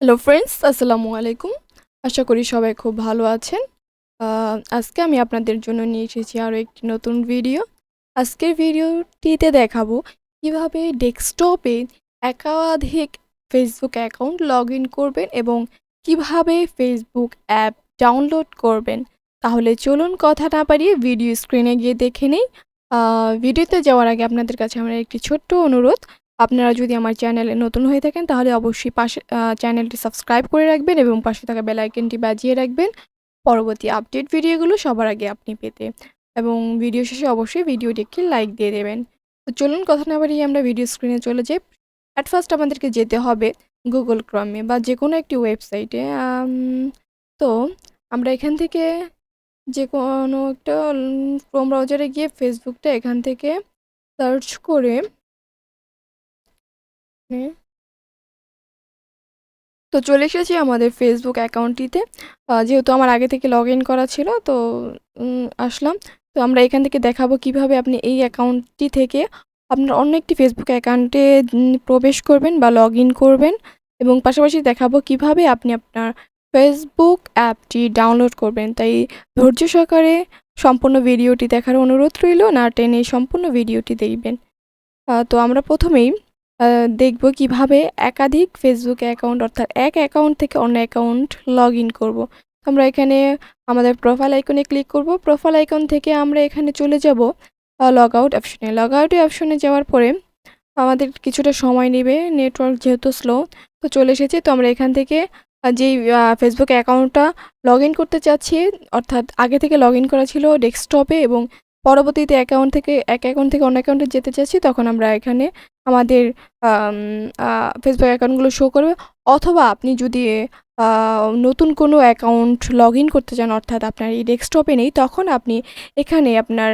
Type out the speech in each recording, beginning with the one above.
Hello friends, আসসালামু আলাইকুম। আশা করি সবাই খুব ভালো আছেন। আজকে আমি আপনাদের জন্য নিয়ে এসেছি আরও একটি নতুন ভিডিও। আজকের ভিডিওটিতে দেখাবো কিভাবে ডেস্কটপে একাধিক ফেসবুক অ্যাকাউন্ট লগ ইন করবেন এবং কিভাবে ফেসবুক অ্যাপ ডাউনলোড করবেন। তাহলে চলুন কথা না বাড়িয়ে ভিডিও স্ক্রিনে গিয়ে দেখে নিই। ভিডিওতে যাওয়ার আগে আপনাদের কাছে আমার একটি ছোট্ট অনুরোধ, আপনারা যদি আমার চ্যানেলে নতুন হয়ে থাকেন তাহলে অবশ্যই চ্যানেলটি সাবস্ক্রাইব করে রাখবেন এবং পাশে থাকা বেল আইকনটি বাজিয়ে রাখবেন পরবর্তী আপডেট ভিডিওগুলো সবার আগে আপনি পেতে। এবং ভিডিও শেষে অবশ্যই ভিডিওটি একটি লাইক দিয়ে দেবেন। তো চলুন কথা না বাড়িয়ে আমরা ভিডিও স্ক্রিনে চলে যাই। অ্যাট ফার্স্ট আমাদেরকে যেতে হবে গুগল ক্রমে বা যে কোনো একটি ওয়েবসাইটে। তো আমরা এখান থেকে যে কোনো একটা ক্রোম ব্রাউজারে গিয়ে ফেসবুকটা এখান থেকে সার্চ করে তো চলে এসেছি আমাদের ফেসবুক অ্যাকাউন্টটিতে। যেহেতু আমার আগে থেকে লগ ইন করা ছিল, তো আসলাম। তো আমরা এখান থেকে দেখাবো কিভাবে আপনি এই অ্যাকাউন্টটি থেকে আপনার অন্য একটি ফেসবুক অ্যাকাউন্টে প্রবেশ করবেন বা লগ ইন করবেন, এবং পাশাপাশি দেখাবো কিভাবে আপনি আপনার ফেসবুক অ্যাপটি ডাউনলোড করবেন। তাই ধৈর্য সহকারে সম্পূর্ণ ভিডিওটি দেখার অনুরোধ রইল, না টেনে সম্পূর্ণ ভিডিওটি দেখবেন। তো আমরা প্রথমেই দেখব কিভাবে একাধিক ফেসবুক অ্যাকাউন্ট অর্থাৎ এক অ্যাকাউন্ট থেকে অন্য অ্যাকাউন্ট লগ ইন করবো। তো আমরা এখানে আমাদের প্রোফাইল আইকনে ক্লিক করব। প্রোফাইল আইকন থেকে আমরা এখানে চলে যাব লগ আউট অপশনে। লগ আউট অপশনে যাওয়ার পরে আমাদের কিছুটা সময় নেবে, নেটওয়ার্ক যেহেতু স্লো। তো চলে এসেছি। তো আমরা এখান থেকে যেই ফেসবুক অ্যাকাউন্টটা লগ ইন করতে চাচ্ছি, অর্থাৎ আগে থেকে লগ ইন করা ছিল ডেস্কটপে এবং পরবর্তীতে এক অ্যাকাউন্ট থেকে অন্য অ্যাকাউন্টে যেতে চাচ্ছি, তখন আমরা এখানে আমাদের ফেসবুক অ্যাকাউন্টগুলো শো করবে। অথবা আপনি যদি নতুন কোনো অ্যাকাউন্ট লগ ইন করতে চান, অর্থাৎ আপনার এই ডেস্কটপে নেই, তখন আপনি এখানে আপনার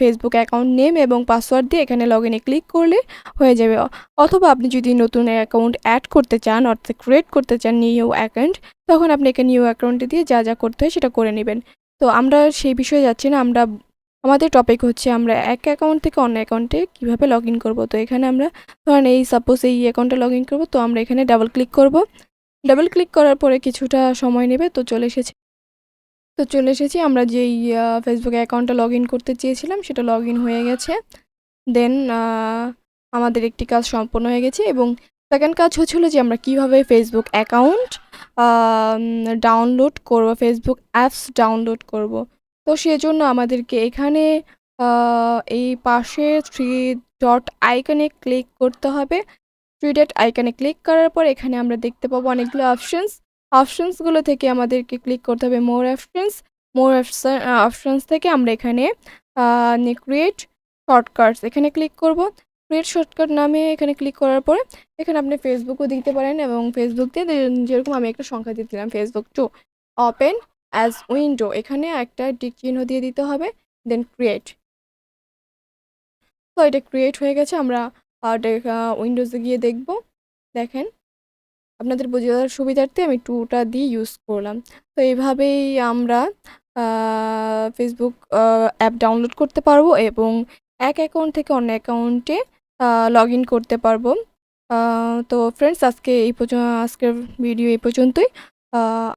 ফেসবুক অ্যাকাউন্ট নেম এবং পাসওয়ার্ড দিয়ে এখানে লগ ইনে ক্লিক করলে হয়ে যাবে। অথবা আপনি যদি নতুন অ্যাকাউন্ট অ্যাড করতে চান, অর্থাৎ ক্রিয়েট করতে চান নিউ অ্যাকাউন্ট, তখন আপনি এখানে নিউ অ্যাকাউন্টে দিয়ে যা যা করতে হয় সেটা করে নেবেন। তো আমরা সেই বিষয়ে যাচ্ছি না, আমাদের টপিক হচ্ছে আমরা এক অ্যাকাউন্ট থেকে অন্য অ্যাকাউন্টে কীভাবে লগ ইন করবো। তো এখানে আমরা ধরেন সাপোজ এই অ্যাকাউন্টে লগ ইন করবো, তো আমরা এখানে ডাবল ক্লিক করব। ডাবল ক্লিক করার পরে কিছুটা সময় নেবে। চলে এসেছি আমরা যেই ফেসবুক অ্যাকাউন্টটা লগ ইন করতে চেয়েছিলাম সেটা লগ ইন হয়ে গেছে। দেন আমাদের একটি কাজ সম্পন্ন হয়ে গেছে, এবং সেকেন্ড কাজ হচ্ছিল যে আমরা কিভাবে ফেসবুক অ্যাকাউন্ট ডাউনলোড করব, ফেসবুক অ্যাপস ডাউনলোড করব। তো সেজন্য আমাদেরকে এখানে এই পাশে থ্রি ডট আইকনে ক্লিক করতে হবে। থ্রি ডট আইকনে ক্লিক করার পর এখানে আমরা দেখতে পাবো অনেকগুলো অপশনসগুলো থেকে আমাদেরকে ক্লিক করতে হবে অপশনস থেকে আমরা এখানে ক্রিয়েট শর্টকাটস এখানে ক্লিক করব। ক্রিয়েট শর্টকাট নামে এখানে ক্লিক করার পরে এখানে আপনি ফেসবুকও দিতে পারেন, এবং ফেসবুক দিয়ে যেরকম আমি একটা সংখ্যা দিয়ে দিলাম Facebook to open as window, এখানে একটা টিক চিহ্ন দিয়ে দিতে হবে, দেন ক্রিয়েট। তো এটা ক্রিয়েট হয়ে গেছে। আমরা উইন্ডোজে গিয়ে দেখব। দেখেন, আপনাদের বোঝার সুবিধার্থে আমি টুটা দিয়ে ইউজ করলাম। তো এইভাবেই আমরা ফেসবুক অ্যাপ ডাউনলোড করতে পারবো এবং এক অ্যাকাউন্ট থেকে অন্য অ্যাকাউন্টে লগ ইন করতে পারবো। তো ফ্রেন্ডস, আজকের ভিডিও এই পর্যন্তই।